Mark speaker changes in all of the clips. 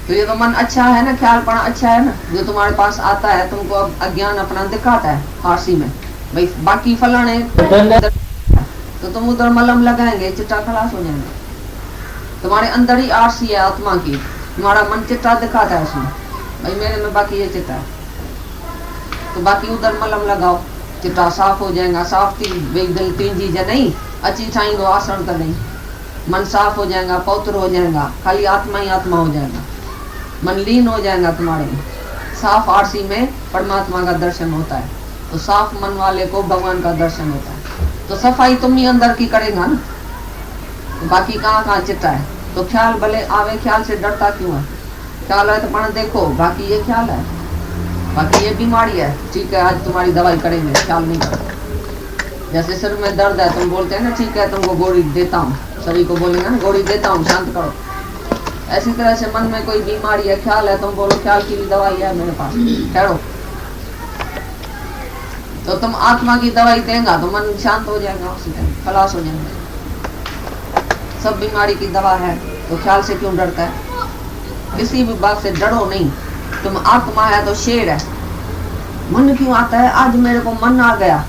Speaker 1: तो ये तो मन अच्छा है ना, ख्यालपना अच्छा है ना, जो तुम्हारे पास आता है तुमको अब अज्ञान अपना दिखाता है आरसी में, भाई बाकी फलाने तो तुम उधर मलम लगाएंगे, चिट्टा खलास हो जाएगा। तुम्हारे अंदर ही आरसी है आत्मा की, तुम्हारा मन चिट्टा दिखाता है उसमें, भाई मेरे में बाकी ये चिट्टा है, तो बाकी उधर मलम लगाओ, चिट्टा साफ हो जाएगा। साफ थी दिल तीन चीजें नहीं अच्छी ठाई दो आसन कर नहीं, मन साफ हो जाएगा, पवित्र हो जाएगा, खाली आत्मा ही आत्मा हो जाएगा, मन लीन हो जाएगा तुम्हारे में। साफ आरसी में परमात्मा का दर्शन होता है, तो साफ मन वाले को भगवान का दर्शन होता है। तो सफाई तुम ही अंदर की करेगा ना, तो बाकी कहाँ चिट्टा है। तो ख्याल भले आवे, ख्याल से डरता क्यों है? ख्याल है तो पण देखो, बाकी ये ख्याल है, बाकी ये बीमारी है, ठीक है आज तुम्हारी दवाई करेंगे, ख्याल नहीं करो। जैसे सिर में दर्द है, तुम बोलते हैं ना ठीक है तुमको गोली देता हूँ, सभी को बोलेंगे ना गोली देता हूँ शांत करो। ऐसी तरह से मन में कोई बीमारी है, ख्याल है, तुम बोलो ख्याल की भी दवाई है मेरे पास, ठहरो। तो तुम आत्मा की दवाई देगा तो मन शांत हो जाएगा, उसी टाइम खलास हो जाएगा। सब बीमारी की दवा है, तो ख्याल से क्यों डरता है? किसी भी बात से डरो नहीं। तुम आत्मा है तो शेर है। मन क्यों आता है? आज मेरे को मन आ गया,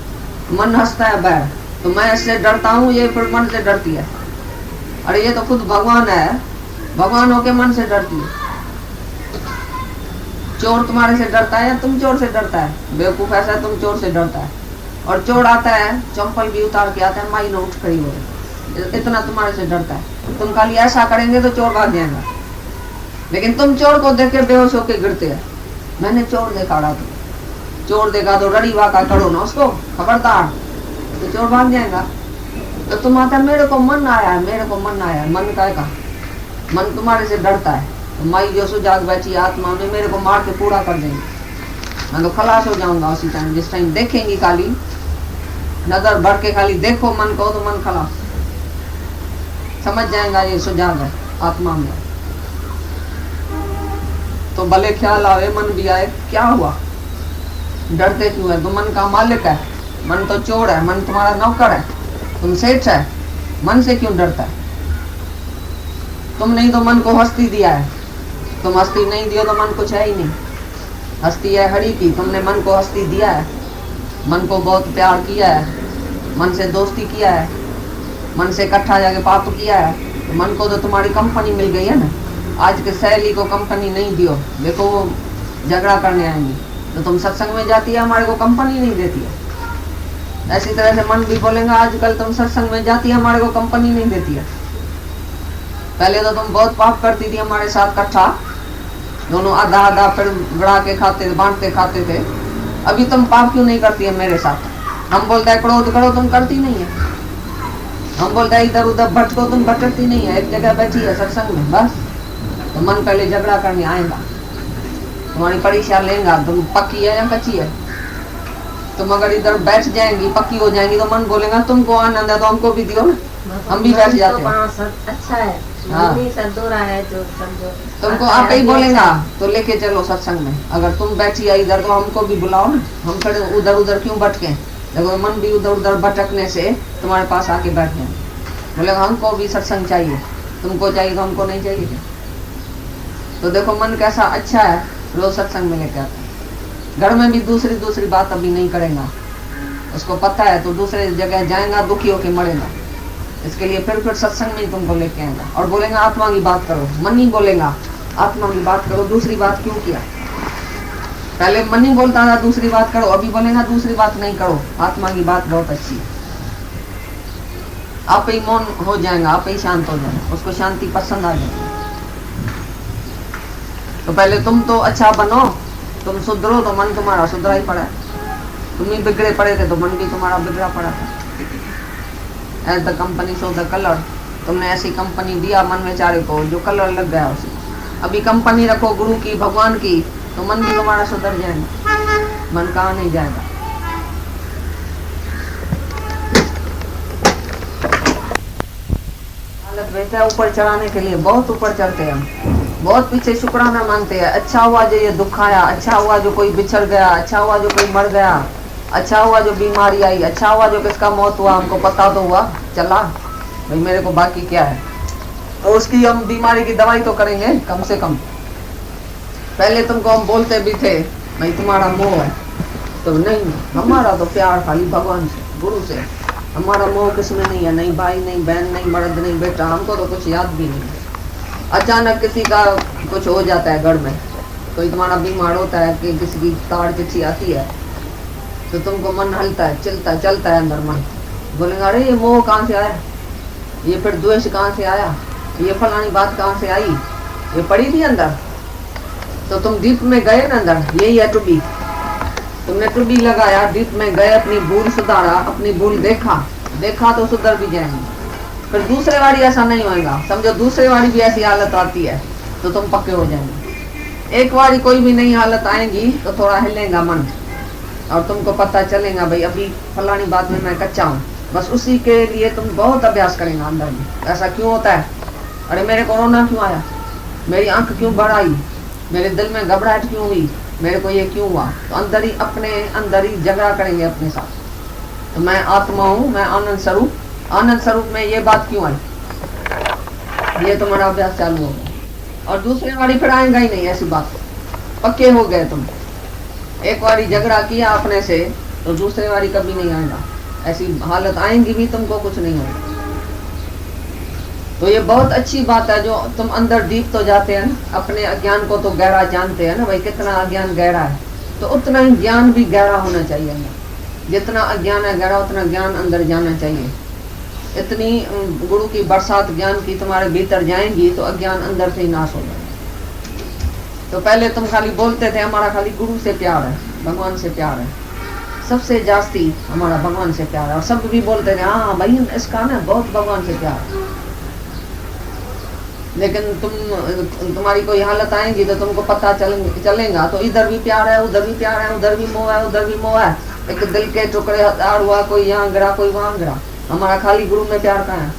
Speaker 1: मन हंसता है बैर, तो मैं इससे डरता हूँ, ये फिर मन से डरती है। अरे ये तो खुद भगवान है, भगवान होके मन से डरती है। चोर तुम्हारे से डरता है या तुम चोर से डरता है? बेवकूफ ऐसा है, तुम चोर से डरता है। और चोर आता है चंपल भी उतार के आता है, माई न उठ खड़ी हो, इतना तुम्हारे से डरता है। तुम खाली ऐसा करेंगे तो चोर भाग जाएगा, लेकिन तुम चोर को देख के बेहोश होके गिरते हैं। मैंने चोर देखा रहा, चोर देखा तो रड़ी वाका करो ना उसको, खबरदार, तो चोर भाग जाएगा। तो तुम आता मेरे को मन आया है, मेरे को मन आया है, मन का मन तुम्हारे से डरता है। तो माई जो सुजाग बैठी आत्मा ने मेरे को मार के पूरा कर देंगे, मैं तो खलास हो जाऊंगा उसी टाइम। जिस टाइम देखेंगी खाली नजर भर के खाली देखो मन को, तो मन खलास, समझ जाएगा ये सुजाग है आत्मा में। तो भले ख्याल आवे मन भी आए, क्या हुआ? डरते क्यों है? तो मन का मालिक है, मन तो चोर है, मन तुम्हारा नौकर है, तुम सेठ है, मन से क्यों डरता है? तुम नहीं तो मन को हस्ती दिया है, तुम हस्ती नहीं दियो तो मन कुछ है ही नहीं। हस्ती है हरि की, तुमने मन को हस्ती दिया है, मन को बहुत प्यार किया है, मन से दोस्ती किया है, मन से इकट्ठा जाके पाप किया है, तो मन को तो तुम्हारी कंपनी मिल गई है ना। आज के सहेली को कंपनी नहीं दियो, देखो वो झगड़ा करने आएंगी, तो तुम सत्संग में जाती है, हमारे को कंपनी नहीं देती है। ऐसी तरह से मन भी बोलेगा आजकल तुम सत्संग में जाती है, हमारे को कंपनी नहीं देती है। पहले तो तुम बहुत पाप करती थी हमारे साथ इकट्ठा, दोनों आधा आधा फिर बढ़ा के खाते थे, बांटते खाते थे। अभी तुम पाप क्यों नहीं करती है मेरे साथ? हम बोलते हैं क्रोध करो, तुम करती नहीं है। हम बोलते हैं इधर उधर भटको, तुम भटकती नहीं है, एक जगह बैठी है सत्संग में बस। तो मन पहले झगड़ा करने आएगा, तुम्हारी परीक्षा लेगा, तुम पक्की है या कच्ची है। तुम अगर इधर बैठ जाएंगी, पक्की हो जाएंगी, तो मन बोलेगा तुमको आनंद है तो हमको भी दियो ना, हम भी बैठ जाते हैं।
Speaker 2: अच्छा है,
Speaker 1: हाँ,
Speaker 2: है तो समझो
Speaker 1: तुमको आप ही बोलेगा तो लेके चलो सत्संग में। अगर तुम बैठी है इधर तो हमको भी बुलाओ ना, हम खड़े उधर उधर क्यों भटके? देखो मन भी उधर उधर भटकने से तुम्हारे पास आके बैठ जाए, बोलेगा हमको भी सत्संग चाहिए, तुमको चाहिए तो हमको नहीं चाहिए। तो देखो मन कैसा अच्छा है, रोज सत्संग में लेके आता है। घर में भी दूसरी बात अभी नहीं करेगा, उसको पता है, तो दूसरे जगह जाएगा दुखी होके मरेगा। इसके लिए फिर सत्संग में ही तुमको लेके आएगा और बोलेगा आत्मा की बात करो। मन ही बोलेगा आत्मा की बात करो, दूसरी बात क्यों किया? पहले मन ही बोलता था दूसरी बात करो, अभी बोलेगा दूसरी बात नहीं करो, आत्मा की बात बहुत अच्छी है। आप ही मौन हो जाएगा, आप ही शांत हो जाएगा, उसको शांति पसंद आ जाएगी। तो पहले तुम तो अच्छा बनो, तुम सुधरो तो मन तुम्हारा सुधरा ही पड़ा है। तुम ही बिगड़े पड़े थे तो मन भी तुम्हारा बिगड़ा पड़ा था। As the company so the colour, तुमने ऐसी कंपनी दिया मन बेचारे को जो कलर लग गया उसे। अभी कंपनी रखो गुरु की, भगवान की, तो मन भी तुम्हारा सुधर जाएगा। मन कहाँ नहीं जाएगा। हालत वैसा ऊपर चढ़ाने के लिए बहुत ऊपर चढ़ते हैं हम, बहुत पीछे शुक्राना मांगते हैं। अच्छा हुआ जो ये दुख आया, अच्छा हुआ जो कोई बिछड़ गया, अच्छा हुआ जो कोई मर गया, अच्छा हुआ जो बीमारी आई, अच्छा हुआ जो किसका मौत हुआ, हमको पता तो हुआ चला, भाई मेरे को बाकी क्या है। तो उसकी हम बीमारी की दवाई तो करेंगे कम से कम, पहले तुमको हम बोलते भी थे भाई तुम्हारा मोह है, तो नहीं, हमारा तो प्यार खाली भगवान से, गुरु से। हमारा मोह किसमें नहीं है, नहीं भाई, नहीं बहन, नहीं मर्द, नहीं बेटा, हमको तो कुछ याद भी नहीं। अचानक किसी का कुछ हो जाता है घर में, कोई तुम्हारा बीमार होता है कि किसी की ताड़ चिट्ठी आती है, तो तुमको मन हलता है, चलता है अंदर मन, बोलेगा अरे ये मोह कहाँ से आया, ये फिर द्वेष कहाँ से आया, ये फलानी बात कहाँ से आई, ये पड़ी थी अंदर। तो तुम दीप में गए ना अंदर, यही है टुबी। तुमने टुबी लगाया, दीप में गए, अपनी भूल सुधारा, अपनी भूल देखा तो सुधर भी जाएंगे। फिर दूसरे बारी ऐसा नहीं होगा, समझो दूसरे बारी भी ऐसी हालत आती है तो तुम पक्के हो जाएंगे। एक बारी कोई भी नई हालत आएगी तो थोड़ा हिलेगा मन, और तुमको पता चलेगा भाई अभी फलानी बात में मैं कच्चा हूँ। बस उसी के लिए तुम बहुत अभ्यास करेंगे अंदर में। ऐसा क्यों होता है, अरे मेरे कोरोना क्यों आया, मेरी आंख क्यों बढ़ आई, मेरे दिल में घबराहट क्यों हुई, मेरे को ये क्यों हुआ। तो अंदर ही अपने अंदर ही झगड़ा करेंगे अपने साथ। तो मैं आत्मा हूँ, मैं आनंद स्वरूप में ये बात क्यों आई, ये तुम्हारा अभ्यास चालू हो गया। और दूसरी बारी फिर आएगा ही नहीं ऐसी बात, पक्के हो गए तुम। एक बारी झगड़ा किया अपने से तो दूसरी बारी कभी नहीं आएगा, ऐसी हालत आएंगी भी तुमको कुछ नहीं होगा। तो ये बहुत अच्छी बात है जो तुम अंदर डीप तो जाते हैं ना, अपने अज्ञान को तो गहरा जानते हैं ना भाई, कितना अज्ञान गहरा है, तो उतना ही ज्ञान भी गहरा होना चाहिए अंदर। जितना अज्ञान है गहरा उतना ज्ञान अंदर जाना चाहिए। इतनी गुरु की बरसात ज्ञान की तुम्हारे भीतर जाएंगी तो अज्ञान अंदर से ही नाश हो जाएगा। तो पहले तुम खाली बोलते थे हमारा खाली गुरु से प्यार है, भगवान से प्यार है, सबसे जास्ती हमारा भगवान से प्यार है। और सब भी बोलते थे हाँ भाई इसका ना बहुत भगवान से प्यार है। लेकिन तुम्हारी कोई हालत आएगी तो तुमको पता चलेगा तो इधर भी प्यार है, उधर भी प्यार है, उधर भी मोह है, उधर भी मोह है। एक दिल के टुकड़े हजार हुआ, कोई यहाँ गिरा कोई वहां गिरा। हमारा खाली गुरु में प्यार कहाँ है,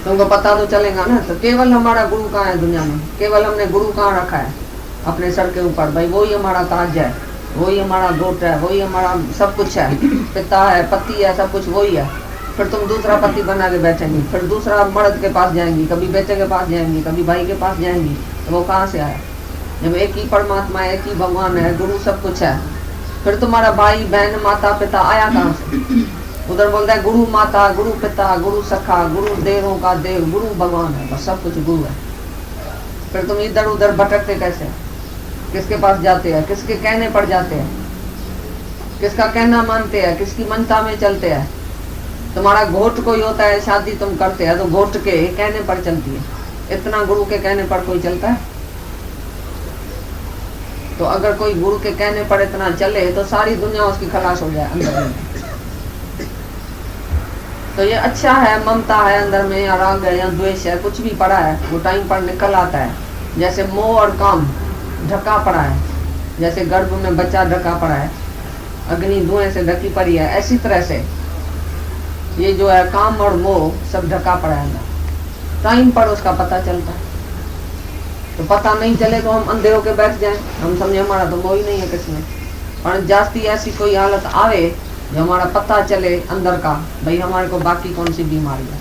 Speaker 1: तुमको पता तो चलेगा ना। तो केवल हमारा गुरु कहाँ है दुनिया में, केवल हमने गुरु कहाँ रखा है अपने सर के ऊपर, भाई वही हमारा ताज है, वही हमारा गोट है, वही हमारा सब कुछ है, पिता है, पति है, सब कुछ वही है। फिर तुम दूसरा पति बना के बैठेंगी, फिर दूसरा मर्द के पास जाएंगी, कभी बेटे के पास जाएंगी, कभी भाई के पास जाएंगी, तो वो कहाँ से आया जब एक ही परमात्मा है, एक ही भगवान है, गुरु सब कुछ है। फिर तुम्हारा भाई बहन माता पिता आया कहाँ से, उधर बोलता है गुरु माता, गुरु पिता, गुरु सखा, गुरु देवों का देव, गुरु भगवान है, बस सब कुछ गुरु है। फिर तुम इधर उधर भटकते कैसे, किसके पास जाते हैं, किसके कहने पर जाते हैं, किसका कहना मानते हैं, किसकी मनता में चलते हैं। तुम्हारा घोट कोई होता है, शादी तुम करते हैं तो घोट के कहने पर चलती है, इतना गुरु के कहने पर कोई चलता है। तो अगर कोई गुरु के कहने पर इतना चले तो सारी दुनिया उसकी खलास हो जाए अंदर में। तो ये अच्छा है, ममता है अंदर में, या राग है या द्वेष है, कुछ भी पड़ा है वो टाइम पर निकल आता है। जैसे मोह और काम ढका पड़ा है, जैसे गर्भ में बच्चा ढका पड़ा है, अग्नि धुएं से ढकी पड़ी है, ऐसी तरह से ये जो है काम और मोह सब ढका पड़ा है अंदर, टाइम पर उसका पता चलता है। तो पता नहीं चले तो हम अंधे होके बैठ जाएं, हम समझे हमारा तो मोह ही नहीं है किसमें। और जास्ती ऐसी कोई हालत आवे जो हमारा पता चले अंदर का, भाई हमारे को बाकी कौन सी बीमारी है,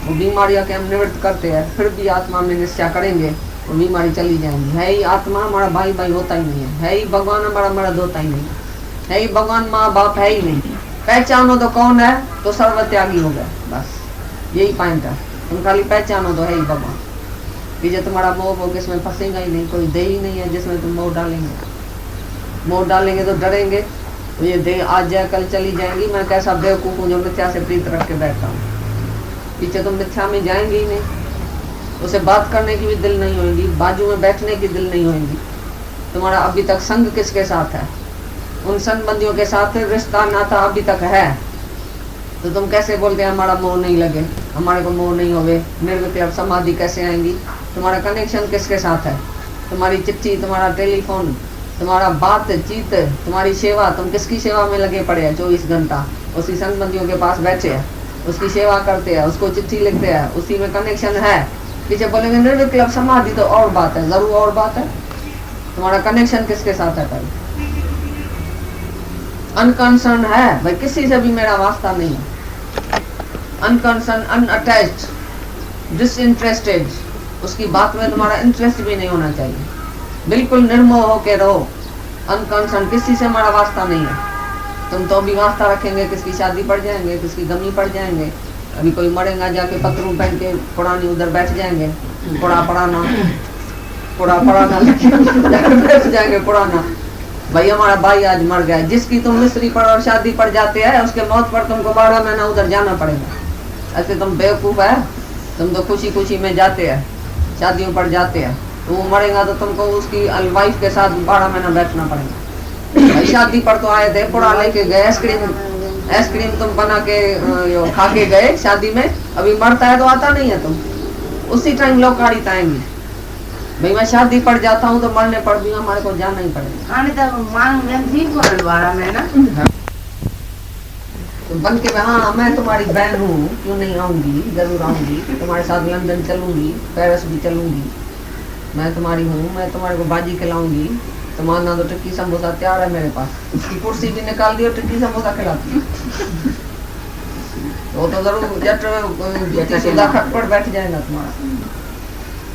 Speaker 1: वो बीमारियां के हम निवृत्त करते हैं, फिर भी आत्मा में निश्चय करेंगे वो बीमारी चली जाएंगी। है ही आत्मा हमारा भाई भाई होता ही नहीं है ही भगवान हमारा मर्द होता ही नहीं है ही भगवान माँ बाप है ही नहीं। पहचानो तो कौन है तो सर्वत्यागी हो गए, बस यही पॉइंट है। तुम खाली पहचानो तो है ही भगवान, जो तुम्हारा मोह वो किसमें फंसेगा ही नहीं, कोई देह ही नहीं है जिसमें तुम मोह डालेंगे तो डरेंगे तो ये देह आज जाए कल चली जाएंगी। मैं कैसा बेवकूफ हूँ जो मिथ्या से प्रीत रख के बैठा हूँ, पीछे तुम मिथ्या में जाएंगे ही नहीं, उसे बात करने की भी दिल नहीं होगी, बाजू में बैठने की दिल नहीं होगी। तुम्हारा अभी तक संग किसके साथ है, उन संबंधियों के साथ रिश्ता नाता अभी तक है, तो तुम कैसे बोलते हैं हमारा मोह नहीं लगे, हमारे को मोह नहीं होवे, निर्विकल्प समाधि कैसे आएंगी। तुम्हारा कनेक्शन किसके साथ है, तुम्हारी चिट्ठी, तुम्हारा टेलीफोन, तुम्हारा बातचीत, तुम्हारी सेवा, तुम किसकी सेवा में लगे पड़े हैं 24 घंटा, उसी संबंधियों के पास बैठे हैं, उसकी सेवा करते हैं, उसको चिट्ठी लिखते हैं, उसी में कनेक्शन है। पीछे बोलेंगे निर्विकल्प समाधि तो और बात है, जरूर और बात है। तुम्हारा कनेक्शन किसके साथ है, पहले अनकंसर्न है, भाई किसी से भी मेरा वास्ता नहीं है, अनकंसर्न, अनअटैच्ड, डिसइंटरेस्टेड, उसकी बात में तुम्हारा इंटरेस्ट भी नहीं होना चाहिए। बिल्कुल निर्मोह होके रहो, अनकंसर्न, किसी से हमारा वास्ता नहीं है। तुम तो अभी वास्ता रखेंगे, किसकी शादी पड़ जाएंगे, किसकी गमी पड़ जाएंगे, अभी कोई मरेगा जाके पतलू पहन के पुरानी उधर बैठ जाएंगे, पुराना बैठ जाएंगे पुराना। भाई हमारा भाई आज मर गया, जिसकी तुम मिस्री पर और शादी पड़ जाते हैं, उसके मौत पर तुमको 12 महीना उधर जाना पड़ेगा। ऐसे तुम बेवकूफ है, तुम तो खुशी खुशी में जाते हैं, शादियों पर जाते हैं, तो वो मरेगा तो तुमको उसकी वाइफ के साथ 12 महीना बैठना पड़ेगा। भाई शादी पर तो आए थे, पुरा लेके गए, आइसक्रीम तुम बना के खा के गए शादी में, अभी मरता है तो आता नहीं है तुम, उसी टाइम लोग गाड़ी आएंगे। भाई मैं शादी पड़ जाता हूँ तो मरने पर भी हमारे को जाना ही पड़ेगा।
Speaker 2: आने तक मांग ठीक हो 12 महीना
Speaker 1: तो बन के हाँ मैं तुम्हारी बहन हूँ, क्यों नहीं आऊंगी, जरूर आऊंगी, तुम्हारे साथ लंदन चलूंगी, पेरिस भी चलूंगी, मैं तुम्हारी हूँ, मैं तुम्हारे को बाजी खिलाऊंगी, तुम्हारा तो टिक्की समोसा तैयार है मेरे पास, उसकी कुर्सी भी निकाल दी और टिक्की समोसा खिलाती वो तो जरूर सीधा खटपट बैठ जाएगा तुम्हारा।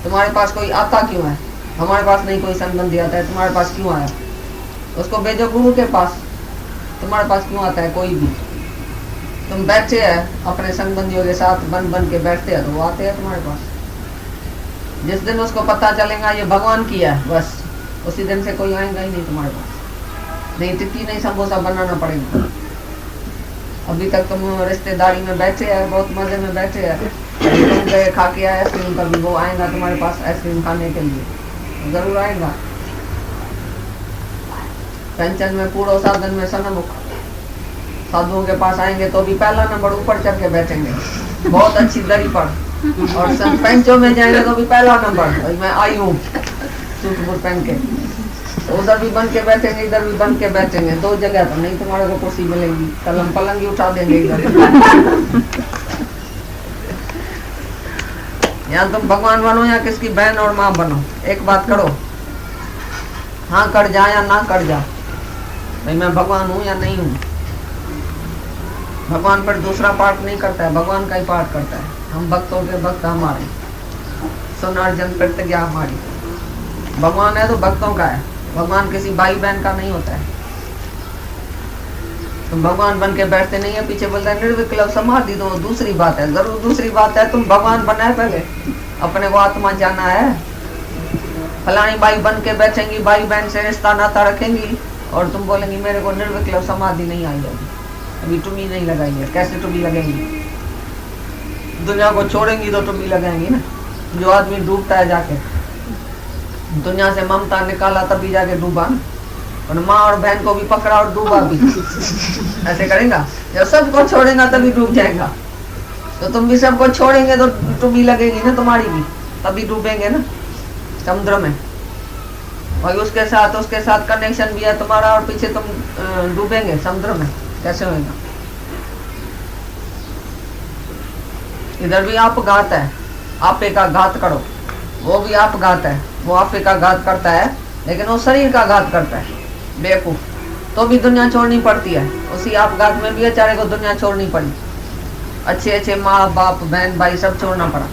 Speaker 1: तुम्हारे पास कोई आता क्यों है, हमारे पास नहीं कोई संबंधी आता है, तुम्हारे पास क्यों आया, उसको भेजो गुरु के पास, तुम्हारे पास क्यों आता है कोई भी। तुम बैठे हैं अपने संबंधियों के साथ बन के बैठते हैं तो वो आते हैं तुम्हारे पास। जिस दिन उसको पता चलेगा ये भगवान किया है, बस उसी दिन से कोई आएगा ही नहीं तुम्हारे पास, नहीं टिक्की नहीं समोसा बनाना पड़ेगा। अभी तक तुम रिश्तेदारी में बैठे हैं, बहुत मजे में बैठे हैं, तुम गए खा के आए आइसक्रीम, कभी वो आएगा तुम्हारे पास आइसक्रीम खाने के लिए, जरूर आएगा। पेंशन में पूरा साधन में सन्मुख साधुओं के पास आएंगे तो भी पहला नंबर ऊपर चढ़ के बैठेंगे, बहुत अच्छी दरी पर, और पेंचों में जाएंगे तो भी पहला नंबर, मैं आई हूँ सूट बूट पहन के, उधर भी बन के बैठेंगे, इधर भी बन के बैठेंगे, 2 जगह तो नहीं तुम्हारे को कुर्सी मिलेगी, कल हम पलंग ही उठा देंगे इधर। या तुम भगवान बनो या किसकी बहन और माँ बनो, एक बात करो, हाँ कर जा या ना कर जा, भाई मैं भगवान हूँ या नहीं हूँ। भगवान पर दूसरा पार्ट नहीं करता है, भगवान का ही पार्ट करता है। हम भक्तों के भक्त हमारे, सुन अर्जन प्रतिज्ञा हमारी। भगवान है तो भक्तों का है, भगवान किसी भाई बहन का नहीं होता है। तुम भगवान बन के बैठते नहीं है, पीछे बोलता है निर्विकल्प समाधि, तो दूसरी बात है, जरूर दूसरी बात है। तुम भगवान बना है पहले, अपने को आत्मा जाना है। फलानी बाई बन के बैठेंगी, भाई बहन से रिश्ता नाता रखेंगी, और तुम बोलेंगी मेरे को निर्विकल्प समाधि नहीं आई है, अभी टुमी नहीं लगाई है। कैसे टुमी लगेंगी, दुनिया को छोड़ेंगी तो टुमी लगाएंगी ना। जो आदमी डूबता है जाके, दुनिया से ममता निकाला तभी जाके डूबा, और माँ और बहन को भी पकड़ा और डूबा भी। ऐसे करेगा, जब सबको छोड़ेगा तभी डूब जाएगा, तो तुम भी सबको छोड़ेंगे तो टुमी लगेगी ना तुम्हारी भी, तभी डूबेंगे ना समुद्र में। और उसके साथ कनेक्शन भी है तुम्हारा, और पीछे तुम डूबेंगे समुद्र में, कैसे होगा। इधर भी आप घात है, आपे का घात करो, वो भी आप घात है, वो आपे का घात करता है, लेकिन वो शरीर का घात करता है बेवकूफ, तो भी दुनिया छोड़नी पड़ती है। उसी आप घात में भी बेचारे को दुनिया छोड़नी पड़ी, अच्छे माँ बाप बहन भाई सब छोड़ना पड़ा,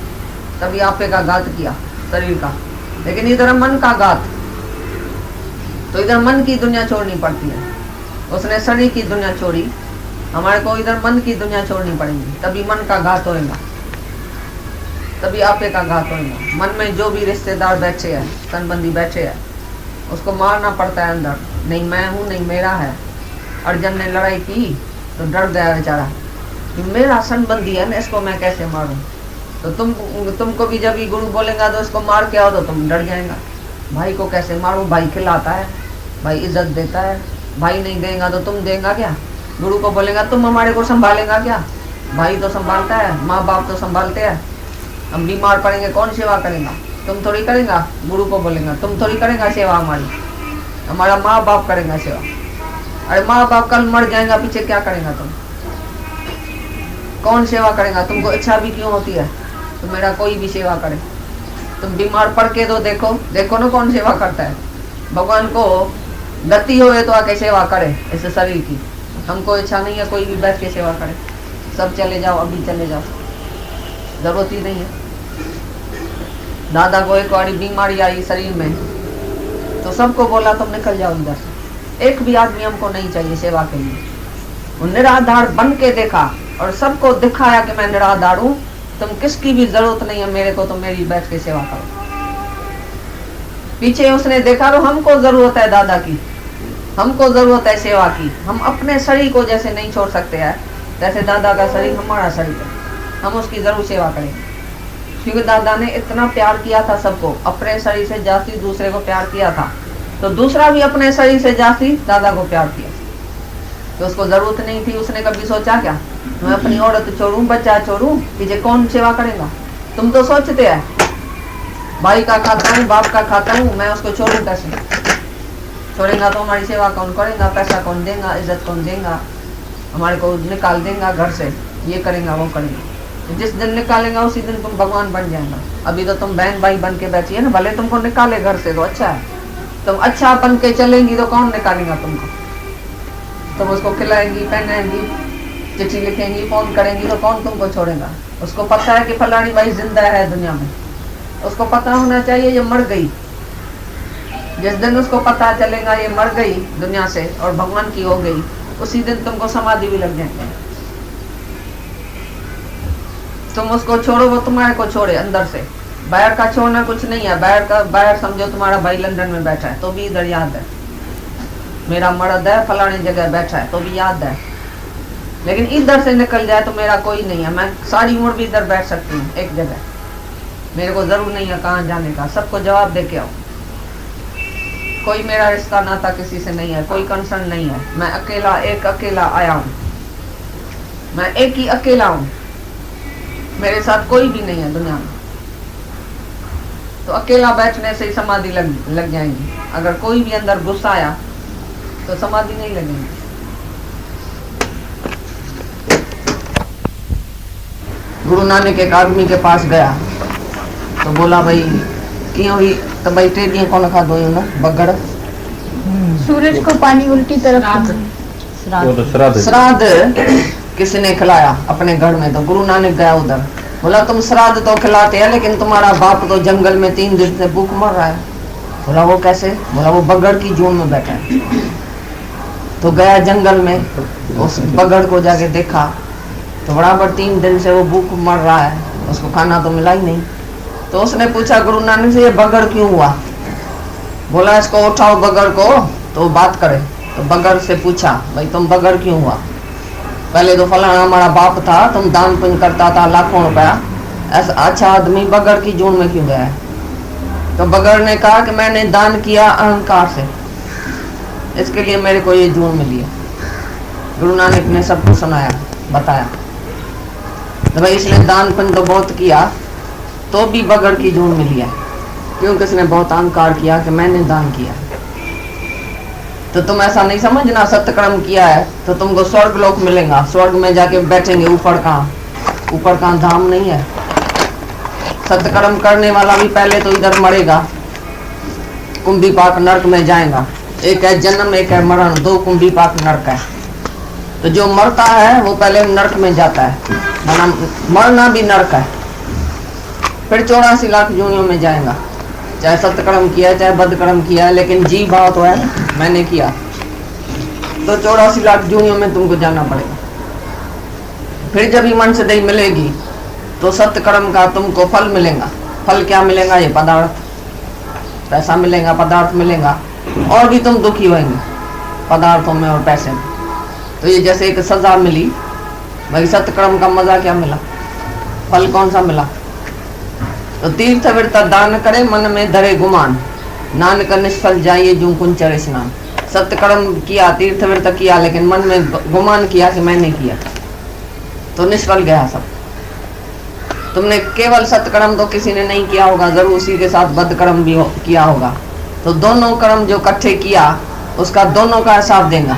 Speaker 1: तभी आपे का घात किया शरीर का। लेकिन इधर मन का घात, तो इधर मन की दुनिया छोड़नी पड़ती है। उसने शरीर की दुनिया छोड़ी, हमारे को इधर मन की दुनिया छोड़नी पड़ेगी, तभी मन का घात होएगा, तभी आपे का घात होएगा। मन में जो भी रिश्तेदार बैठे हैं, संबंधी बैठे हैं, उसको मारना पड़ता है अंदर, नहीं मैं हूँ नहीं मेरा है। अर्जुन ने लड़ाई की तो डर गया बेचारा, मेरा संबंधी है ना, इसको मैं कैसे मारूं। तो तुमको भी जब गुरु बोलेगा तो इसको मार के आओ, तो तुम डर जाएगा, भाई को कैसे मारूं, भाई खिलाता है, भाई इज्जत देता है, भाई नहीं देगा तो तुम देगा क्या। गुरु को बोलेगा तुम हमारे को संभालेगा क्या, भाई तो संभालता है, माँ बाप तो संभालते हैं, हम बीमार पड़ेंगे कौन सेवा करेगा, तुम थोड़ी करेगा। गुरु को बोलेगा तुम थोड़ी करेगा सेवा, हमारा माँ बाप करेगा सेवा। अरे माँ बाप कल मर जाएगा, पीछे क्या करेगा तुम, कौन सेवा करेगा। तुमको इच्छा भी क्यों होती है तो मेरा कोई भी सेवा करे। तुम बीमार पड़ के तो देखो ना कौन सेवा करता है। भगवान को गति होए तो आके सेवा करे इस शरीर की। हमको इच्छा नहीं है कोई भी बैठ के सेवा करे, सब चले जाओ, अभी चले जाओ, जरूरत ही नहीं है। दादा को एक बड़ी बीमारी आई शरीर में, तो सबको बोला तुम निकल जाओ इधर से, एक भी आदमी हमको नहीं चाहिए सेवा के लिए। वो निराधार बन के देखा और सबको दिखाया कि मैं निराधार हूँ, तुम किसकी भी जरूरत नहीं है मेरे को, तो मेरी बैठ के सेवा करो। पीछे उसने देखा तो हमको जरूरत है दादा की, हमको जरूरत है सेवा की। हम अपने शरीर को जैसे नहीं छोड़ सकते हैं, जैसे दादा का शरीर हमारा शरीर है, हम उसकी जरूर सेवा करेंगे। क्योंकि दादा ने इतना प्यार किया था सबको, अपने शरीर से जास्ती दूसरे को प्यार किया था, तो दूसरा भी अपने शरीर से जास्ती दादा को प्यार किया। तो उसको जरूरत नहीं थी, उसने कभी सोचा क्या मैं अपनी औरत छोड़ूं, बच्चा छोड़ूं, कि कौन सेवा करेगा। तुम तो सोचते हैं भाई का खाता हूँ, बाप का खाता हूँ, मैं उसको छोड़ूं कैसे, छोड़ेगा तो हमारी सेवा कौन करेगा, पैसा कौन देगा, इज्जत कौन देगा, हमारे को निकाल देगा घर से, ये करेगा वो करेगा। जिस दिन निकालेगा उसी दिन तुम भगवान बन जाएगा। अभी तो तुम बहन भाई बन के बैठी है ना, भले तुमको निकाले घर से तो अच्छा है, तुम अच्छा बन के चलेंगी तो कौन निकालेगा तुमको। तुम उसको खिलाएंगी, पहनाएंगी, चिट्ठी लिखेंगी, फोन करेंगी, तो कौन तुमको छोड़ेगा। उसको पता है कि फलानी भाई जिंदा है दुनिया में, उसको पता होना चाहिए ये मर गई। जिस दिन उसको पता चलेगा ये मर गई दुनिया से और भगवान की हो गई, उसी दिन तुमको समाधि भी लग जाएगी। तुम उसको छोड़ो, वो तुम्हारे को छोड़े अंदर से। बाहर का छोड़ना कुछ नहीं है, बाहर समझो तुम्हारा भाई लंदन में बैठा है तो भी इधर याद है, मेरा मर्द है फलानी जगह बैठा है तो भी याद है। लेकिन इधर से निकल जाए तो मेरा कोई नहीं है, मैं सारी उम्र भी इधर बैठ सकती हूँ एक जगह, मेरे को जरूर नहीं है कहाँ जाने का, सबको जवाब दे के आओ। कोई मेरा रिश्ता नाता किसी से नहीं है, कोई कंसर्न नहीं है, मैं अकेला एक अकेला आया हूँ, मैं एक ही अकेला हूँ, मेरे साथ कोई भी नहीं है दुनिया में। तो अकेला बैठने से ही समाधि लग जाएंगी। अगर कोई भी अंदर गुस्सा आया तो समाधि नहीं लगेगी। गुरु नानक एक आदमी के पास गया तो बोला भाई क्यों हुई, तो भाई टेडियां कौन खा दो ना बगड़,
Speaker 3: सूरज को पानी उल्टी तरफ
Speaker 1: श्राद्ध किसने खिलाया अपने घर में। तो गुरु नानक गया उधर, बोला तुम श्राद्ध तो खिलाते हैं लेकिन तुम्हारा बाप तो जंगल में 3 दिन से भूख मर रहा है। बोला वो कैसे, बोला वो बगड़ की जून में बैठा है। तो गया जंगल में, उस बगड़ को जाके देखा तो बराबर 3 दिन से वो भूख मर रहा है, उसको खाना तो मिला ही नहीं। तो उसने पूछा गुरु नानक से ये बगड़ क्यों हुआ। बोला इसको उठाओ बगड़ को तो बात करे। तो बगड़ से पूछा भाई तुम बगड़ क्यों हुआ। पहले तो फलाना हमारा बाप था, तुम दान पुण्य करता था लाखों रुपया, ऐसा अच्छा आदमी बगड़ की जून में क्यों गया है। तो बगड़ ने कहा कि मैंने दान किया अहंकार से, इसके लिए मेरे को ये जून मिली है। गुरु नानक ने सबको सुनाया बताया। तो भाई इसने दान पुण्य तो बहुत किया तो भी बगड़ की जून मिली है, क्योंकि इसने बहुत अहंकार किया कि मैंने दान किया। तो तुम ऐसा नहीं समझना सत्कर्म किया है तो तुमको स्वर्ग लोक मिलेगा, स्वर्ग में जाके बैठेंगे। ऊपर कहाँ धाम नहीं है। सत्कर्म करने वाला भी पहले तो इधर मरेगा, कुंभी पाक नरक में जाएगा। एक है जन्म एक है मरण, 2 कुंभी पाक नरक है। तो जो मरता है वो पहले नरक में जाता है, मरना भी नरक है। फिर 84 लाख योनियों में जाएगा, चाहे सत्कर्म किया चाहे बदकर्म किया, लेकिन जी भाव तो है मैंने किया। तो 84 लाख योनियों में तुमको जाना पड़ेगा। फिर जब ईमान दही मिलेगी तो सत्कर्म का तुमको फल मिलेगा। फल क्या मिलेगा, ये पदार्थ, पैसा मिलेगा, पदार्थ मिलेगा, और भी तुम दुखी होंगे पदार्थों में और पैसे में। तो ये जैसे एक सजा मिली, भाई सत्कर्म का मजा क्या मिला, फल कौन सा मिला। तो तीर्थ विरता दान करे मन में धरे गुमान, नानक निष्फल जाइए जूं कुंचर स्नान। सत्कर्म किया, तीर्थ विरता किया, लेकिन मन में गुमान किया कि मैंने किया, तो निष्फल गया सब। तुमने केवल सत्कर्म तो किसी ने नहीं किया होगा, जरूर उसी के साथ बदकर्म भी किया होगा। तो दोनों कर्म जो इकट्ठे किया उसका दोनों का हिसाब देगा।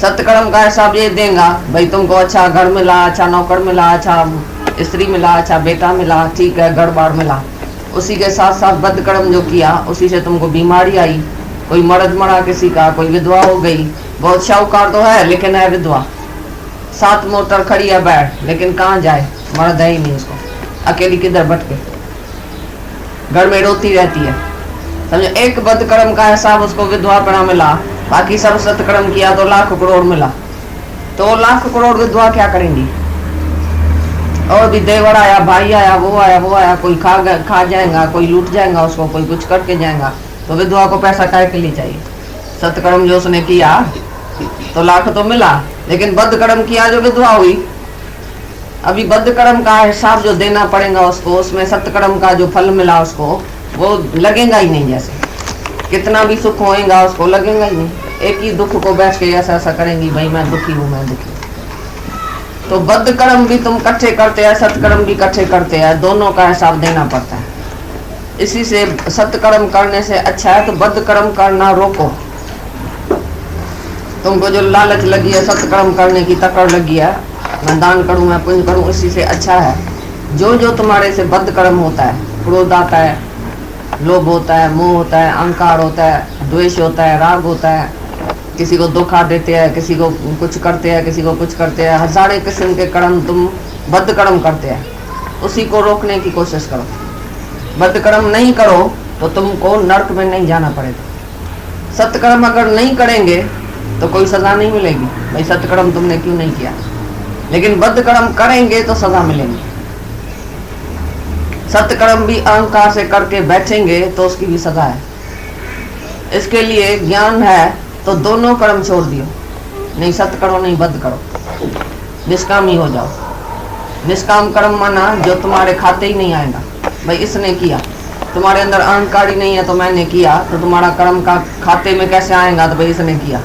Speaker 1: सत्कर्म का हिसाब ये देगा भाई तुमको अच्छा घर मिला, अच्छा नौकर मिला, अच्छा स्त्री मिला, अच्छा बेटा मिला, ठीक है, घर बार मिला। उसी के साथ साथ बदकर्म जो किया उसी से तुमको बीमारी आई, कोई मर्द मरा किसी का, कोई विधवा हो गई। बहुत शाहूकार तो है लेकिन है विधवा, 7 मोटर खड़ी है बैठ, लेकिन कहाँ जाए, मर्द है ही नहीं उसको, अकेली किधर भटके। घर में रोती रहती है, समझो। एक बदकर्म का हिसाब उसको विधवा पड़ा मिला, बाकी सब सत्कर्म किया तो लाख करोड़ मिला, तो लाख करोड़ विधवा क्या करेंगी? और भी देवर आया, भाई आया, वो आया, कोई खा जाएगा, कोई लूट जाएगा उसको, कोई कुछ करके जाएगा, तो विधवा को पैसा काहे के लिए चाहिए? सत्कर्म जो उसने किया तो लाख तो मिला, लेकिन बदकर्म किया जो विधवा हुई, अभी बदकर्म का हिसाब जो देना पड़ेगा उसको, उसमें सत्कर्म का जो फल मिला उसको वो लगेगा ही नहीं। जैसे कितना भी सुख होएगा उसको लगेगा ही नहीं। एक ही दुख को बैठ के ऐसा ऐसा करेंगी, भाई मैं दुखी हूँ, मैं दुखी हूँ। तो बदकर्म भी तुम इकट्ठे करते हैं, सत्कर्म भी इकट्ठे करते हैं, दोनों का हिसाब देना पड़ता है। इसी से सत्कर्म करने से अच्छा है तो बदकर्म करना रोको। तुमको जो लालच लगी है, सत्कर्म करने की तकड़ लगी है, मैं दान करूं, मैं पुण्य करूं, इसी से अच्छा है जो जो तुम्हारे से बदकर्म होता है, क्रोध आता है, लोभ होता है, मोह होता है, अहंकार होता है, द्वेष होता है, राग होता है, किसी को धोखा देते हैं, किसी को कुछ करते हैं, किसी को कुछ करते हैं, हजारों किस्म के कर्म तुम बदकर्म करते हैं, उसी को रोकने की कोशिश करो। बदकर्म नहीं करो तो तुमको नरक में नहीं जाना पड़ेगा। सत्कर्म अगर नहीं करेंगे तो कोई सजा नहीं मिलेगी, भाई सत्कर्म तुमने क्यों नहीं किया, लेकिन बदकर्म करेंगे तो सजा मिलेगी। सत्कर्म भी अहंकार से करके बैठेंगे तो उसकी भी सजा है। इसके लिए ज्ञान है तो दोनों कर्म छोड़ दियो, नहीं सत्य करो नहीं बद करो, निष्काम ही हो जाओ। निष्काम कर्म माना जो तुम्हारे खाते ही नहीं आएगा, भाई इसने किया, तुम्हारे अंदर अहंकार ही नहीं है तो मैंने किया, तो तुम्हारा कर्म का खाते में कैसे आएगा? तो भाई इसने किया।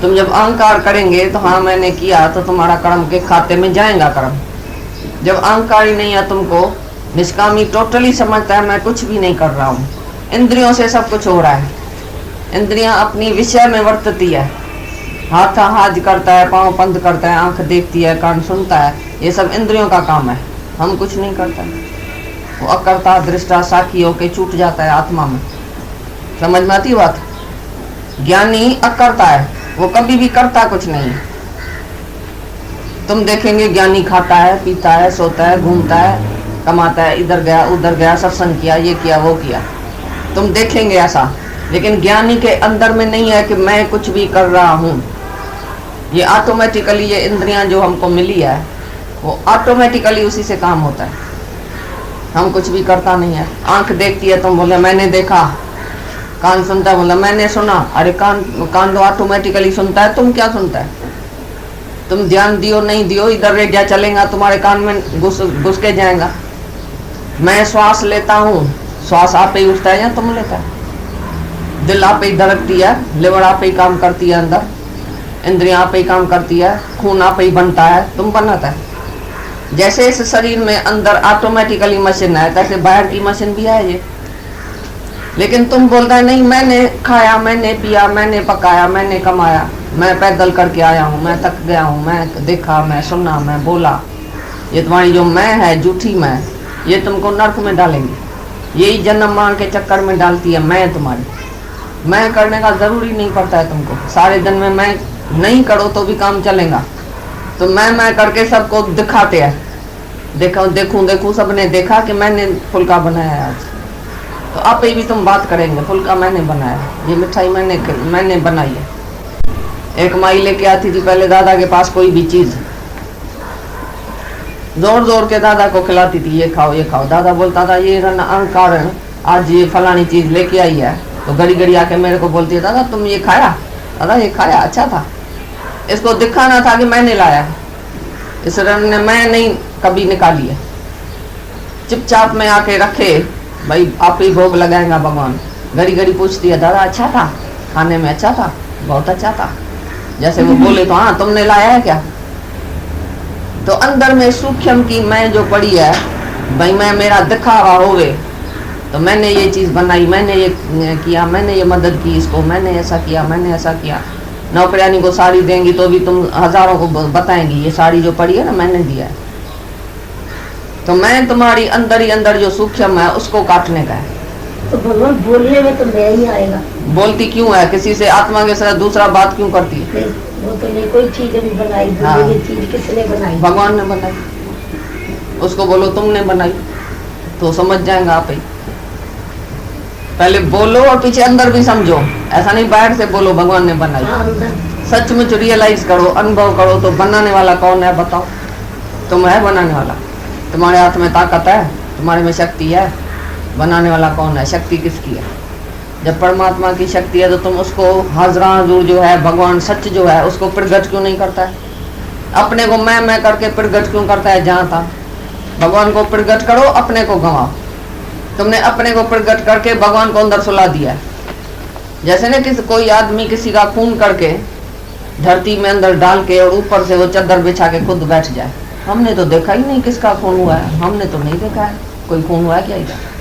Speaker 1: तुम जब अहंकार करेंगे तो हाँ मैंने किया, तो तुम्हारा कर्म के खाते में जाएगा कर्म। जब अहंकार ही नहीं है तुमको, निष्कामी टोटली समझता है मैं कुछ भी नहीं कर रहा हूँ, इंद्रियों से सब कुछ हो रहा है, इंद्रियां अपनी विषय में वर्तती है, हाथ हाथ करता है, पाँव पंद करता है, आंख देखती है, कान सुनता है, ये सब इंद्रियों का काम है, हम कुछ नहीं करता। वो अकर्ता दृष्टा साखी होके छूट जाता है आत्मा में। समझ में आती बात? ज्ञानी अकर्ता है, वो कभी भी करता कुछ नहीं है। तुम देखेंगे ज्ञानी खाता है, पीता है, सोता है, घूमता है, कमाता है, इधर गया उधर गया, सत्संग किया, ये किया वो किया, तुम देखेंगे ऐसा। लेकिन ज्ञानी के अंदर में नहीं है कि मैं कुछ भी कर रहा हूँ। ये ऑटोमेटिकली ये इंद्रियां जो हमको मिली है वो ऑटोमेटिकली उसी से काम होता है, हम कुछ भी करता नहीं है। आंख देखती है, तुम बोले मैंने देखा, कान सुनता है, बोला मैंने सुना। अरे कान तो ऑटोमेटिकली सुनता है, तुम क्या सुनता है? तुम ध्यान दियो नहीं दियो, इधर रेडिया चलेगा तुम्हारे कान में घुस के जाएगा। मैं श्वास लेता हूँ, श्वास आप ही उठता है या तुम लेता है? दिल आप ही धड़कती है, लिवर आप ही काम करती है, अंदर इंद्रियां आप ही काम करती है, खून आप ही बनता है, तुम बनाता है। जैसे इस शरीर में अंदर ऑटोमेटिकली मशीन है, तैसे बाहर की मशीन भी है ये। लेकिन तुम बोलता है नहीं मैंने खाया, मैंने पिया, मैंने पकाया, मैंने कमाया, मैं पैदल करके आया हूँ, मैं थक गया हूँ, मैं देखा, मैं सुना, मैं बोला। ये तुम्हारी जो मैं है, झूठी मैं, ये तुमको नरक में डालेंगे। यही जन्म मार के चक्कर में डालती है मैं तुम्हारी। मैं करने का जरूरी नहीं पड़ता है तुमको, सारे दिन में मैं नहीं करो तो भी काम चलेगा। तो मैं करके सबको दिखाते हैं, देखूं सबने देखा कि मैंने फुल्का बनाया है आज, तो आप ही भी तुम बात करेंगे फुल्का मैंने बनाया, ये मिठाई मैंने बनाई है। एक माई लेके आती थी पहले दादा के पास कोई भी चीज, जोर जोर के दादा को खिलाती थी, ये खाओ ये खाओ। दादा बोलता था ये अहंकार है, आज ये फलानी चीज लेके आई है, तो घड़ी घड़ी आके मेरे को बोलती है दादा तुम ये खाया, दादा ये खाया, अच्छा था। इसको दिखाना था कि मैंने लाया, इस रन ने मैं नहीं कभी निकाली है। चुपचाप में आके रखे, भाई आप ही भोग लगाएगा भगवान। घड़ी घड़ी पूछती है दादा अच्छा था, खाने में अच्छा था, बहुत अच्छा था। जैसे वो बोले तो हाँ तुमने लाया है क्या? तो अंदर में सूक्ष्म की मैं जो पड़ी है, भाई मैं मेरा दिखावा होवे, तो मैंने ये चीज बनाई, मैंने ये किया, मैंने ये मदद की इसको, मैंने ऐसा किया, मैंने ऐसा किया। नौकरानी को साड़ी देंगी तो भी तुम हजारों को बताएंगी ये साड़ी जो पड़ी है ना मैंने दिया है। तो मैं तुम्हारी अंदर ही अंदर जो सूक्ष्म है उसको काटने का है।
Speaker 4: तो भगवान बोलिए में तो मैं ही आएगा।
Speaker 1: बोलती क्यों है? किसी से आत्मा के साथ दूसरा बात क्यों करती है?
Speaker 4: वो तो नहीं कोई चीज भी बनाई,
Speaker 1: हाँ।
Speaker 4: ये चीज किसने बनाई?
Speaker 1: भगवान ने बनाई। उसको बोलो तुमने बनाई तो समझ जाएगा आप ही। पहले बोलो और पीछे अंदर भी समझो, ऐसा नहीं बाहर से बोलो भगवान ने बनाई।
Speaker 4: हाँ, अंदर
Speaker 1: सचमुच रियलाइज करो, अनुभव करो तो बनाने वाला कौन है बताओ। तुम है बनाने वाला, तुम्हारे हाथ में ताकत है, तुम्हारे में शक्ति है। बनाने वाला कौन है, शक्ति किसकी है? जब परमात्मा की शक्ति है तो तुम उसको हाजरा हजूर जो है भगवान सच जो है उसको प्रगट क्यों नहीं करता है? अपने को मैं करके प्रगट क्यों करता है? जहाँ था भगवान को प्रगट करो, अपने को गंवाओ। तुमने अपने को प्रगट करके भगवान को अंदर सुला दिया है। जैसे ना किसी कोई आदमी किसी का खून करके धरती में अंदर डाल के और ऊपर से वो चादर बिछा के खुद बैठ जाए। हमने तो देखा ही नहीं किसका खून हुआ है, हमने तो नहीं देखा है कोई खून हुआ है क्या इधर।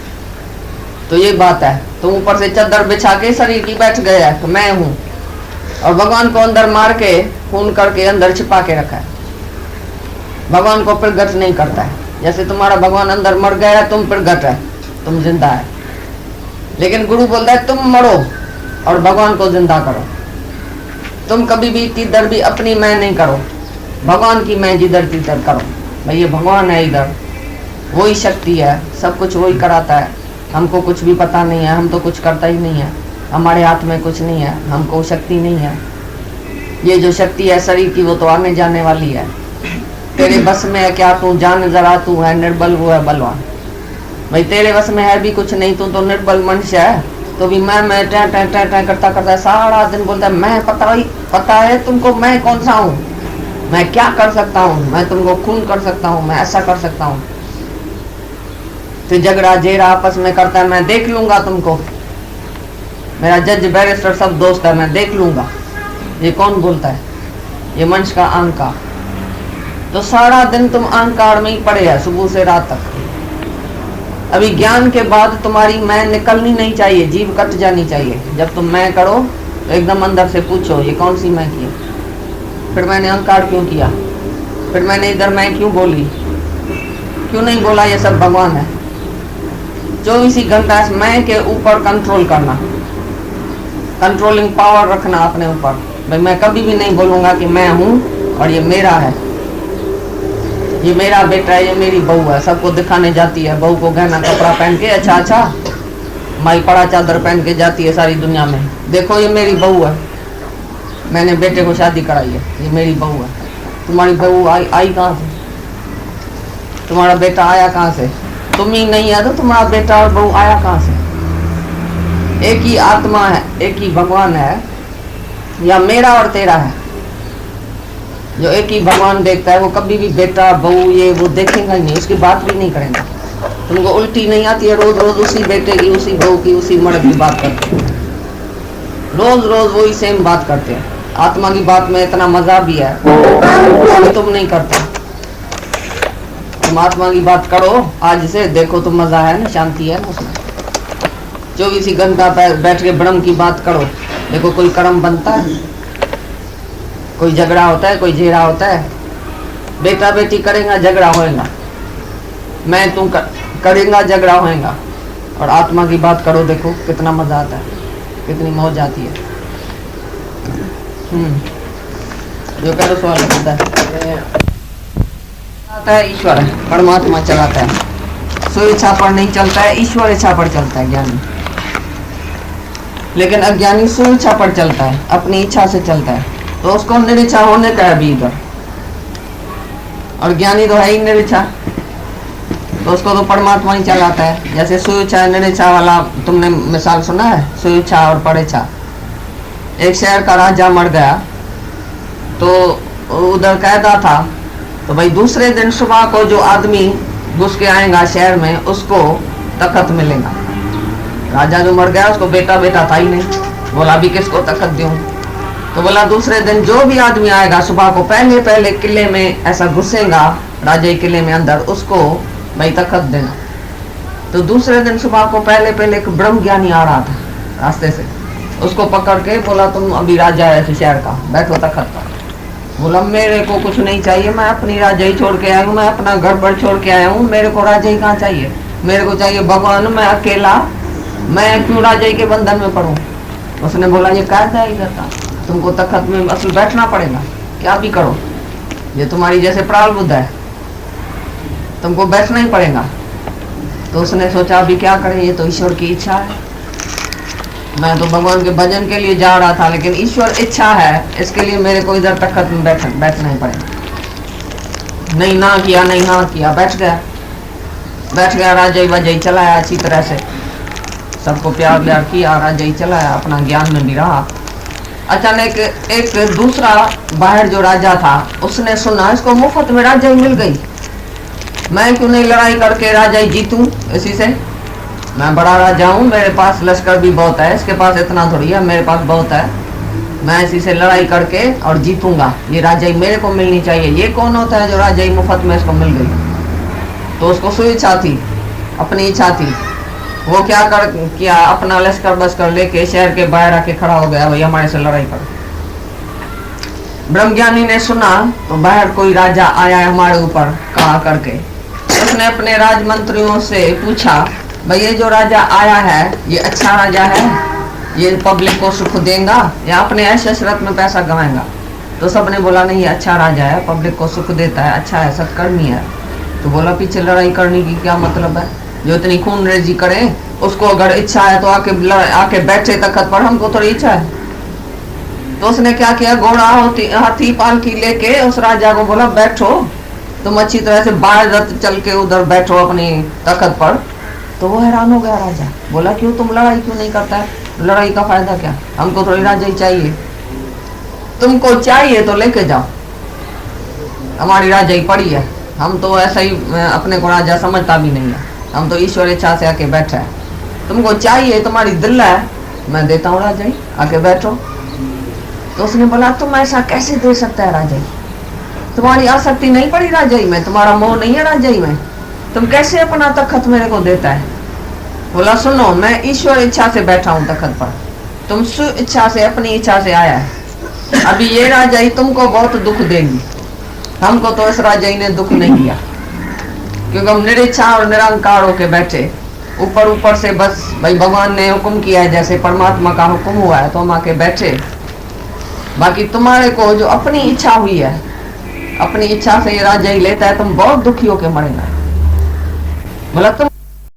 Speaker 1: तो ये बात है, तुम ऊपर से चादर बिछा के शरीर की बैठ गया है कि मैं हूँ, और भगवान को अंदर मार के खून करके अंदर छिपा के रखा है। भगवान को प्रगट नहीं करता है। जैसे तुम्हारा भगवान अंदर मर गया है, तुम प्रगट है, तुम जिंदा है। लेकिन गुरु बोलता है तुम मरो और भगवान को जिंदा करो। तुम कभी भी किधर भी अपनी मैं नहीं करो, भगवान की मैं जिधर तिधर करो। भाई ये भगवान है, इधर वही शक्ति है, सब कुछ वही कराता है। हमको कुछ भी पता नहीं है, हम तो कुछ करता ही नहीं है, हमारे हाथ में कुछ नहीं है, हमको शक्ति नहीं है। ये जो शक्ति है शरीर की वो तो आने जाने वाली है। तेरे बस में है क्या? तू जान जरा, तू है निर्बल, वो है बलवान। भाई तेरे बस में है भी कुछ नहीं, तू तो निर्बल मनुष्य है। तो भी मैं टै टै टै टै करता करता सारा दिन बोलता है मैं पता है तुमको मैं कौन सा हूँ, मैं क्या कर सकता हूँ, मैं तुमको खून कर सकता हूँ, मैं ऐसा कर सकता हूँ। फिर झगड़ा जेरा आपस में करता है, मैं देख लूंगा तुमको, मेरा जज बैरिस्टर सब दोस्त है, मैं देख लूंगा। ये कौन बोलता है? ये मनुष्य का अहंकार। तो सारा दिन तुम अहंकार में ही पड़े है सुबह से रात तक। अभी ज्ञान के बाद तुम्हारी मैं निकलनी नहीं चाहिए, जीव कट जानी चाहिए। जब तुम मैं करो तो एकदम अंदर से पूछो ये कौन सी मैं की? फिर मैंने अहंकार क्यों किया? फिर मैंने इधर मैं क्यों बोली? क्यों नहीं बोला? ये सब भगवान है। 24 घंटा इस मैं के ऊपर कंट्रोल करना, कंट्रोलिंग पावर रखना अपने ऊपर। भाई मैं कभी भी नहीं बोलूंगा कि मैं हूँ और ये मेरा है, ये मेरा बेटा है, ये मेरी बहू है। सबको दिखाने जाती है, बहू को गहना कपड़ा पहन के अच्छा माई पड़ा चादर पहन के जाती है सारी दुनिया में, देखो ये मेरी बहू है, मैंने बेटे को शादी कराई है, ये मेरी बहू है। तुम्हारी बहू आई कहाँ से? तुम्हारा बेटा आया कहाँ से? तुम ही नहीं है तो तुम्हारा बेटा और बहू आया कहाँ से? एक ही आत्मा है, एक ही भगवान है, या मेरा और तेरा है। जो एक ही भगवान देखता है वो कभी भी बेटा बहू ये वो देखेगा ही नहीं, उसकी बात भी नहीं करेगा। तुमको उल्टी नहीं आती है? रोज रोज उसी बेटे की, उसी बहू की, उसी मर्द की बात करते हैं, रोज रोज वही सेम बात करते हैं। आत्मा की बात में इतना मजा भी है, तुम नहीं करते। तुम आत्मा की बात करो आज से, देखो तुम मजा है ना, शांति है ना उसमें। 24 घंटा बैठ के ब्रह्म की बात करो, देखो कोई कर्म बनता है, कोई झगड़ा होता है, कोई झेरा होता है। बेटा बेटी करेगा झगड़ा होएगा, मैं तुम करेगा झगड़ा होएगा। और आत्मा की बात करो, देखो कितना मजा आता है, कितनी मौज आती है। जो करो सवाल होता है ईश्वर है, परमात्मा चलाता है। स्व इच्छा पर नहीं चलता है, ईश्वर इच्छा पर चलता है ज्ञानी। लेकिन अज्ञानी स्व इच्छा पर चलता है, अपनी इच्छा से चलता है, तो उसको निरिच्छा होने का है भी इधर। और ज्ञानी तो है ही निरिच्छा, तो उसको तो परमात्मा ही चलाता है। जैसे स्वेच्छा निरिच्छा वाला तुमने मिसाल सुना है, स्वेच्छा और परेच्छा। एक शहर का राजा मर गया तो उधर कैदा था, तो भाई दूसरे दिन सुबह को जो आदमी घुस के आएगा शहर में उसको तखत मिलेगा। राजा जो मर गया उसको बेटा था ही नहीं, बोला अभी किसको तखत दूं? तो बोला दूसरे दिन जो भी आदमी आएगा सुबह को पहले किले में ऐसा घुसेगा राजा किले में अंदर, उसको भाई तखत देना। तो दूसरे दिन सुबह को पहले एक ब्रह्म ज्ञानी आ रहा था रास्ते से, उसको पकड़ के बोला तुम अभी राजा है इस शहर का, बैठो तखत पर। बोला मेरे को कुछ नहीं चाहिए, मैं अपनी राजा ही छोड़ के आया हूँ, मैं अपना घर पर छोड़ के आया हूँ, मेरे को राजा ही कहाँ चाहिए? मेरे को चाहिए भगवान, मैं अकेला, मैं क्यों राजा के बंधन में पड़ूं? उसने बोला ये कायदा ही करता, तुमको तखत में असल बैठना पड़ेगा, क्या भी करो, ये तुम्हारी जैसे प्रारब्ध है, तुमको बैठना ही पड़ेगा। तो उसने सोचा अभी क्या करें, ये तो ईश्वर की इच्छा है, मैं तो भगवान के भजन के लिए जा रहा था, लेकिन ईश्वर इच्छा है इसके लिए मेरे को इधर तखत में बैठना ही पड़ेगा। नहीं ना किया, नहीं हाँ किया, बैठ गया राजाई वाजाई चलाया अच्छी तरह से, सबको प्यार व्यार किया, राजाई चलाया, अपना ज्ञान में भी रहा। अचानक एक दूसरा बाहर जो राजा था उसने सुना इसको मुफ्त में राजाई मिल गई, मैं क्यों नहीं लड़ाई करके राजाई जीतूं इसी से। मैं बड़ा राजा हूँ, मेरे पास लश्कर भी बहुत है, इसके पास इतना थोड़ी है, मेरे पास बहुत है, मैं इसी से लड़ाई करके और जीतूंगा, ये राजाई मेरे को मिलनी चाहिए। ये कौन होता है जो राजाई मुफ्त में इसको मिल गई? तो उसको सुइच्छा थी, अपनी इच्छा थी। वो किया अपना लश्कर बस्कर लेके शहर के बाहर आके खड़ा हो गया, भाई हमारे से लड़ाई करो। ब्रह्मज्ञानी ने सुना तो बाहर कोई राजा आया है हमारे ऊपर कहा करके, उसने अपने राजमंत्रियों से पूछा, भाई ये जो राजा आया है ये अच्छा राजा है, ये पब्लिक को सुख देगा या अपने ऐश अशरत में पैसा कमाएगा? तो सबने बोला नहीं ये अच्छा राजा है, पब्लिक को सुख देता है, अच्छा है, सत्कर्मी है। तो बोला पीछे लड़ाई करने की क्या मतलब है? जो इतनी खून रेजी करे उसको अगर इच्छा है तो आके बैठे तखत पर, हमको थोड़ी इच्छा है। तो उसने क्या किया, घोड़ा हाथी पालकी लेके उस राजा को बोला बैठो, तुम अच्छी तरह से बाहर चल के उधर बैठो अपनी तखत पर। तो वो हैरान हो गया राजा, बोला क्यों तुम लड़ाई क्यों नहीं करता है? लड़ाई का फायदा क्या, हमको थोड़ी राजा ही चाहिए, तुमको चाहिए तो लेके जाओ, हमारी राजा ही पड़ी है, हम तो ऐसा ही अपने को राजा समझता भी नहीं है, हम तो ईश्वर इच्छा से आके बैठे हैं, तुमको चाहिए, तुम्हारी दिल है, मैं देता हूँ राजा ही, आके बैठो। तो उसने बोला तुम ऐसा कैसे दे सकता है राजा ही, तुम्हारी आसक्ति नहीं पड़ी राजा ही में, तुम्हारा मोह नहीं है राजा ही में, तुम कैसे अपना तखत मेरे को देता है? बोला सुनो, मैं ईश्वर इच्छा से बैठा हूँ तखत पर, तुम स्व इच्छा से अपनी इच्छा से आया है, अभी ये राजाई तुमको बहुत दुख देगी, हमको तो इस राजाई ने दुख नहीं दिया, क्योंकि हम निरिच्छा और निरंकार होके बैठे, ऊपर से बस भाई भगवान ने हुक्म किया है, जैसे परमात्मा का हुक्म हुआ है तो हम आके बैठे, बाकी तुम्हारे को जो अपनी इच्छा हुई है, अपनी इच्छा से ये राजाई लेता है, तुम बहुत दुखी होके मरेगा। बोला तुम